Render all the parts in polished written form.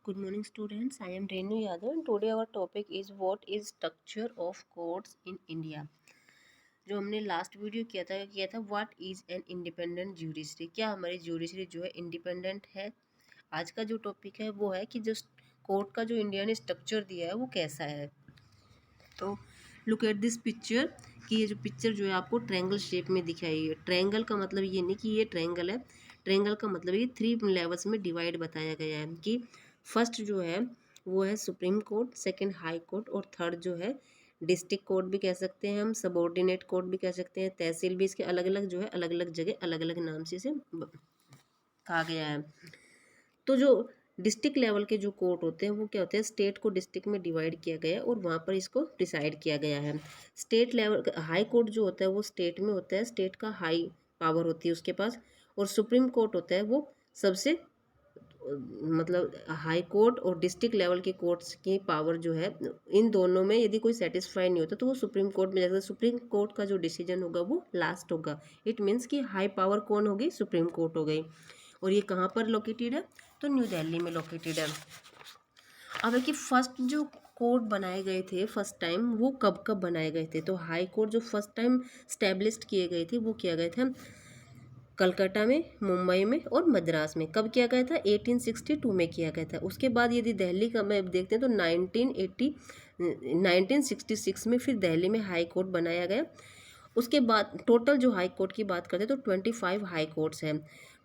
Good morning, students. I am Renu Yadav, and today our topic is what is structure of courts in India. जो हमने last video किया था what is an independent judiciary, क्या हमारी judiciary जो है independent है। आज का जो टॉपिक है वो है कि जो कोर्ट का जो इंडिया ने स्ट्रक्चर दिया है वो कैसा है। तो लुक एट दिस पिक्चर, कि ये जो पिक्चर जो है आपको ट्रायंगल शेप में दिखाई है। ट्रायंगल का मतलब ये नहीं कि ये ट्रायंगल है, ट्रायंगल का मतलब ये 3 लेवल्स में डिवाइड बताया गया है कि फर्स्ट जो है वो है supreme court, second high court और थर्ड जो है डिस्ट्रिक्ट कोर्ट भी कह सकते हैं हम, सबऑर्डिनेट कोर्ट भी कह सकते हैं, तहसील भी। इसके अलग अलग जो है अलग अलग जगह अलग अलग नाम से इसे कहा गया है। तो जो डिस्ट्रिक्ट लेवल के जो कोर्ट होते हैं वो क्या होते हैं, स्टेट को डिस्ट्रिक्ट में डिवाइड किया गया है और वहाँ पर इसको डिसाइड किया गया है। स्टेट लेवल हाई कोर्ट जो होता है वो स्टेट में होता है, स्टेट का हाई पावर होती है उसके पास। और सुप्रीम कोर्ट होता है वो सबसे मतलब हाई कोर्ट और डिस्ट्रिक्ट लेवल के कोर्ट्स की पावर जो है, इन दोनों में यदि कोई सेटिस्फाई नहीं होता तो वो सुप्रीम कोर्ट में जाकर सुप्रीम कोर्ट का जो डिसीजन होगा वो लास्ट होगा। इट मीन्स कि हाई पावर कौन होगी, सुप्रीम कोर्ट हो गई। और ये कहाँ पर लोकेटेड है, तो न्यू दिल्ली में लोकेटेड है। अब है कि फर्स्ट जो कोर्ट बनाए गए थे फर्स्ट टाइम वो कब कब बनाए गए थे, तो हाई कोर्ट जो फर्स्ट टाइम स्टैब्लिश्ड किए गए थे वो किया गए थे कलकत्ता में, मुंबई में और मद्रास में। कब किया गया था, 1862 में किया गया था। उसके बाद यदि दिल्ली का मैं देखते हैं तो 1966 में फिर दिल्ली में हाई कोर्ट बनाया गया। उसके बाद टोटल जो हाई कोर्ट की बात करते हैं तो 25 हाई कोर्ट्स हैं।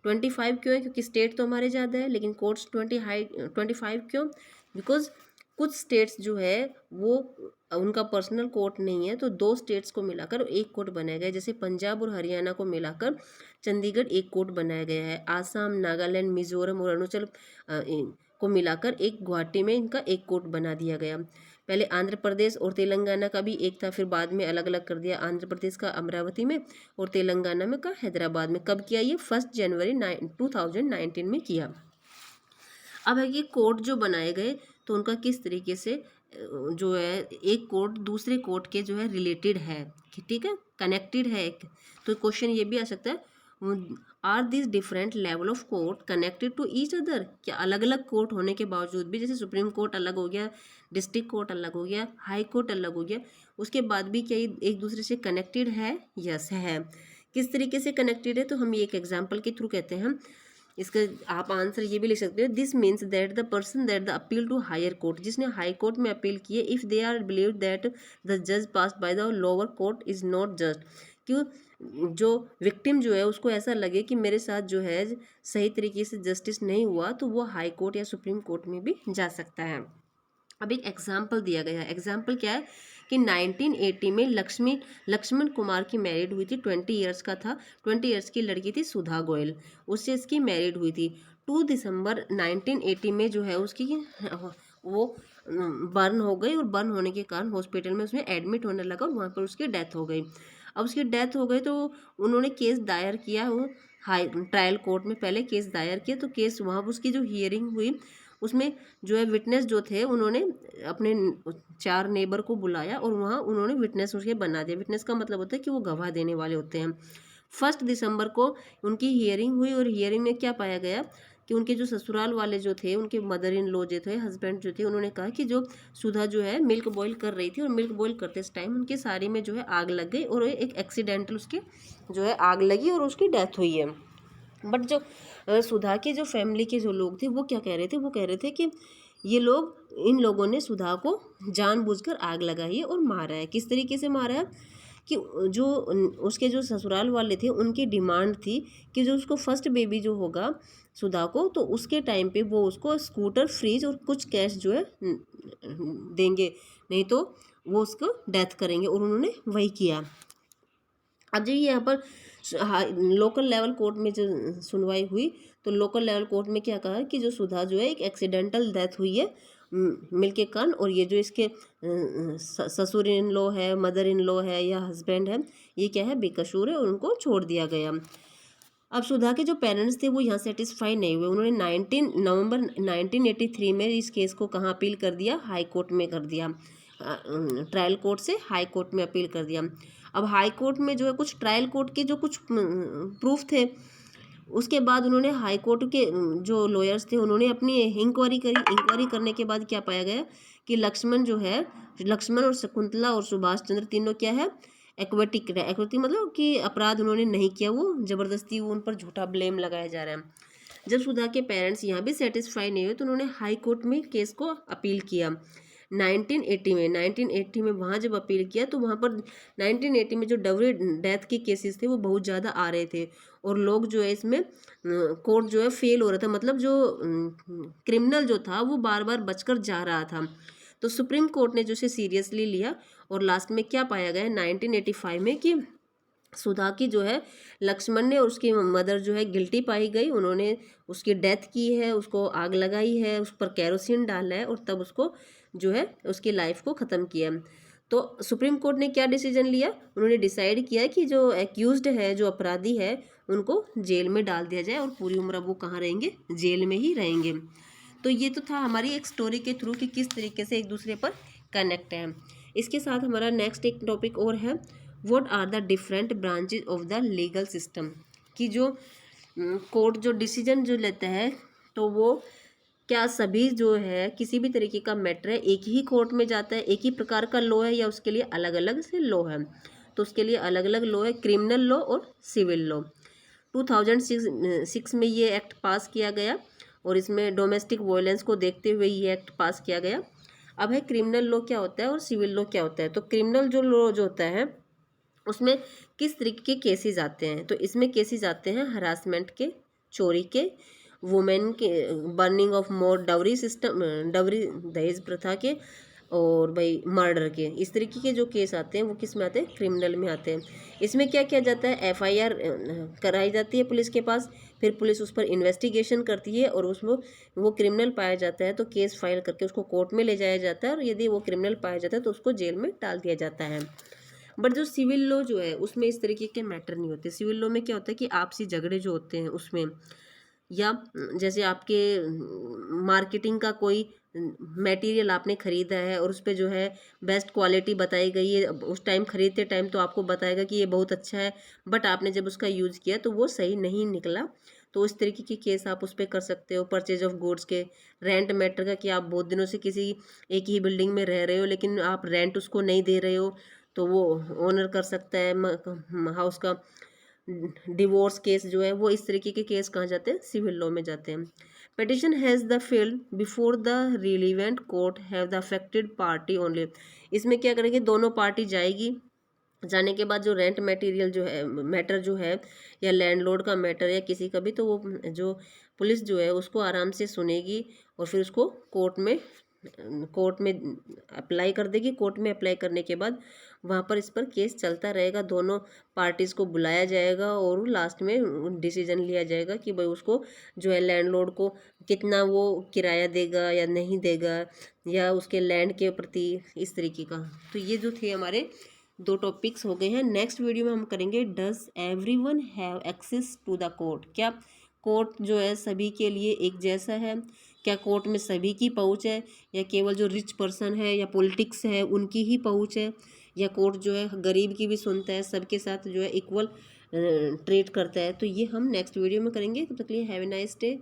25 क्यों है, क्योंकि स्टेट तो हमारे ज़्यादा है लेकिन कोर्ट्स 25 क्यों, बिकॉज कुछ स्टेट्स जो है वो उनका पर्सनल कोर्ट नहीं है, तो 2 स्टेट्स को मिलाकर एक कोर्ट बनाया गया है। जैसे पंजाब और हरियाणा को मिलाकर चंडीगढ़ एक कोर्ट बनाया गया है। आसाम, नागालैंड, मिजोरम और अरुणाचल को मिलाकर एक गुवाहाटी में इनका एक कोर्ट बना दिया गया। पहले आंध्र प्रदेश और तेलंगाना का भी एक था, फिर बाद में अलग अलग कर दिया। आंध्र प्रदेश का अमरावती में और तेलंगाना में का हैदराबाद में। कब किया ये, 1 जनवरी 2019 में किया। अब है कि कोर्ट जो बनाए गए तो उनका किस तरीके से जो है एक कोर्ट दूसरे कोर्ट के जो है रिलेटेड है, ठीक है, कनेक्टेड है। तो क्वेश्चन ये भी आ सकता है, are this different level of court connected to each other, क्या अलग अलग कोर्ट होने के बावजूद भी, जैसे सुप्रीम कोर्ट अलग हो गया, डिस्ट्रिक्ट कोर्ट अलग हो गया, हाई कोर्ट अलग हो गया, उसके बाद भी क्या ये एक दूसरे से कनेक्टेड है, यस है। किस तरीके से कनेक्टेड है, तो हम ये एक एग्जाम्पल के थ्रू कहते हैं। इसका आप आंसर ये भी लिख सकते हो, this means that the person that the appeal to higher court, जिसने हाई कोर्ट में अपील की है, if they are believe that the जज passed by the lower court is not just, क्यों जो विक्टिम जो है उसको ऐसा लगे कि मेरे साथ जो है सही तरीके से जस्टिस नहीं हुआ, तो वो हाई कोर्ट या सुप्रीम कोर्ट में भी जा सकता है। अब एक एग्जाम्पल दिया गया है, एग्जाम्पल क्या है कि 1980 में लक्ष्मण कुमार की मैरिड हुई थी, 20 ईयर्स का था, 20 ईयर्स की लड़की थी सुधा गोयल, उससे इसकी मैरिड हुई थी। 2 दिसंबर 1980 में जो है उसकी वो बर्न हो गई, और बर्न होने के कारण हॉस्पिटल में उसमें एडमिट होने लगा और वहाँ पर उसकी डेथ हो गई। अब उसकी डेथ हो गई तो उन्होंने केस दायर किया, वो हाई ट्रायल कोर्ट में पहले केस दायर किया, तो केस वहाँ पर उसकी जो हियरिंग हुई उसमें जो है विटनेस जो थे उन्होंने अपने 4 नेबर को बुलाया और वहाँ उन्होंने विटनेस उसके बना दिया। विटनेस का मतलब होता है कि वो गवाह देने वाले होते हैं। 1 दिसंबर को उनकी हियरिंग हुई और हियरिंग में क्या पाया गया कि उनके जो ससुराल वाले जो थे, उनके मदर इन लॉ जो थे, हस्बैंड जो थे, उन्होंने कहा कि जो सुधा जो है मिल्क बॉईल कर रही थी और मिल्क बॉईल करते इस टाइम उनकी साड़ी में जो है आग लग गई और एक एक्सीडेंटल उसके जो है आग लगी और उसकी डेथ हुई है। बट जो सुधा के जो फैमिली के जो लोग थे वो क्या कह रहे थे, वो कह रहे थे कि ये लोग इन लोगों ने सुधा को जानबूझकर आग लगाई है और मारा है। किस तरीके से मारा है कि जो उसके जो ससुराल वाले थे उनकी डिमांड थी कि जो उसको फर्स्ट बेबी जो होगा सुधा को, तो उसके टाइम पे वो उसको स्कूटर, फ्रिज और कुछ कैश जो है देंगे, नहीं तो वो उसको डेथ करेंगे, और उन्होंने वही किया। अब जो यहाँ पर लोकल लेवल कोर्ट में जो सुनवाई हुई, तो लोकल लेवल कोर्ट में क्या कहा कि जो सुधा जो है एक एक्सीडेंटल डेथ हुई है मिल के कारण, और ये जो इसके ससुर इन लॉ है, मदर इन लॉ है या हस्बैंड है, ये क्या है बेकसूर है और उनको छोड़ दिया गया। अब सुधा के जो पेरेंट्स थे वो यहाँ सेटिस्फाई नहीं हुए, उन्होंने 19 नवंबर 1983 में इस केस को कहाँ अपील कर दिया, हाई कोर्ट में कर दिया। ट्रायल कोर्ट से हाई कोर्ट में अपील कर दिया। अब हाई कोर्ट में जो है कुछ ट्रायल कोर्ट के जो कुछ प्रूफ थे उसके बाद उन्होंने हाई कोर्ट के जो लॉयर्स थे उन्होंने अपनी इंक्वायरी करी। इंक्वायरी करने के बाद क्या पाया गया कि लक्ष्मण जो है, लक्ष्मण और शकुंतला और सुभाष चंद्र तीनों क्या है, एक्वेटिक है। एक्वेटिक मतलब कि अपराध उन्होंने नहीं किया, वो जबरदस्ती वो उन पर झूठा ब्लेम लगाया जा रहा है। जब सुधा के पेरेंट्स यहाँ भी सेटिस्फाई नहीं हुए तो उन्होंने हाई कोर्ट में केस को अपील किया 1980 में वहाँ जब अपील किया तो वहाँ पर 1980 में जो डबरी डेथ के केसेस थे वो बहुत ज़्यादा आ रहे थे और लोग जो है इसमें कोर्ट जो है फेल हो रहा था, मतलब जो क्रिमिनल जो था वो बार बार बचकर जा रहा था। तो सुप्रीम कोर्ट ने जो इसे सीरियसली लिया और लास्ट में क्या पाया गया 1985 में कि सुधा की जो है लक्ष्मण ने और उसकी मदर जो है गिल्टी पाई गई। उन्होंने उसकी डेथ की है, उसको आग लगाई है, उस पर केरोसिन डाला है और तब उसको जो है उसकी लाइफ को ख़त्म किया। तो सुप्रीम कोर्ट ने क्या डिसीजन लिया, उन्होंने डिसाइड किया कि जो एक्यूज्ड है, जो अपराधी है, उनको जेल में डाल दिया जाए और पूरी उम्र अब वो कहाँ रहेंगे, जेल में ही रहेंगे। तो ये तो था हमारी एक स्टोरी के थ्रू कि किस तरीके से एक दूसरे पर कनेक्ट है। इसके साथ हमारा नेक्स्ट एक टॉपिक और है, what are the different branches of the legal system, कि जो कोर्ट जो डिसीजन जो लेता है तो वो क्या सभी जो है किसी भी तरीके का मैटर है एक ही कोर्ट में जाता है, एक ही प्रकार का लॉ है या उसके लिए अलग अलग से लॉ है। तो उसके लिए अलग अलग लॉ है, क्रिमिनल लॉ और सिविल लॉ। 2006 में ये एक्ट पास किया गया और इसमें डोमेस्टिक वायलेंस को देखते हुए ये एक्ट पास किया गया। अब है क्रिमिनल लॉ क्या होता है और सिविल लॉ क्या होता है। तो क्रिमिनल जो लॉ जो होता है उसमें किस तरीके के केसेस आते हैं, तो इसमें केसेस आते हैं हरासमेंट के, चोरी के, वुमेन के, burning of more, dowry system, dowry दहेज प्रथा के, और भाई मर्डर के। इस तरीके के जो केस आते हैं वो किस में आते हैं, क्रिमिनल में आते हैं। इसमें क्या किया जाता है, एफआईआर कराई जाती है पुलिस के पास, फिर पुलिस उस पर इन्वेस्टिगेशन करती है और उसमें वो क्रिमिनल पाया जाता है तो केस फाइल करके उसको कोर्ट में ले जाया जाता है और यदि वो क्रिमिनल पाया जाता है तो उसको जेल में डाल दिया जाता है। बट जो सिविल लॉ जो है उसमें इस तरीके के मैटर नहीं होते। सिविल लॉ में क्या होता है कि आपसी झगड़े जो होते हैं उसमें, या जैसे आपके मार्केटिंग का कोई मटेरियल आपने ख़रीदा है और उस पर जो है बेस्ट क्वालिटी बताई गई है, उस टाइम ख़रीदते टाइम तो आपको बताएगा कि ये बहुत अच्छा है, बट आपने जब उसका यूज़ किया तो वो सही नहीं निकला, तो इस तरीके की केस आप उस पर कर सकते हो। परचेज ऑफ गुड्स के, रेंट मैटर का कि आप बहुत दिनों से किसी एक ही बिल्डिंग में रह रहे हो लेकिन आप रेंट उसको नहीं दे रहे हो तो वो ओनर कर सकता है हाउस का। डिवोर्स केस जो है वो इस तरीके के केस कहाँ जाते हैं, सिविल लॉ में जाते हैं। Petition has the field before the relevant court have the affected party only. इसमें क्या करेंगे, दोनों पार्टी जाएगी, जाने के बाद जो रेंट मटेरियल जो है मैटर जो है या लैंडलॉर्ड का मैटर या किसी का भी, तो वो जो पुलिस जो है उसको आराम से सुनेगी और फिर उसको कोर्ट में अप्लाई कर देगी। कोर्ट में अप्लाई करने के बाद वहाँ पर इस पर केस चलता रहेगा, दोनों पार्टीज़ को बुलाया जाएगा और लास्ट में डिसीजन लिया जाएगा कि भाई उसको जो है लैंडलॉर्ड को कितना वो किराया देगा या नहीं देगा, या उसके लैंड के प्रति इस तरीके का। तो ये जो थे हमारे 2 टॉपिक्स हो गए हैं। नेक्स्ट वीडियो में हम करेंगे does everyone have access to the court, क्या कोर्ट जो है सभी के लिए एक जैसा है, क्या कोर्ट में सभी की पहुंच है या केवल जो रिच पर्सन है या पॉलिटिक्स है उनकी ही पहुंच है, या कोर्ट जो है गरीब की भी सुनता है, सबके साथ जो है इक्वल ट्रीट करता है। तो ये हम नेक्स्ट वीडियो में करेंगे। तब तक के लिए हैव ए नाइस डे।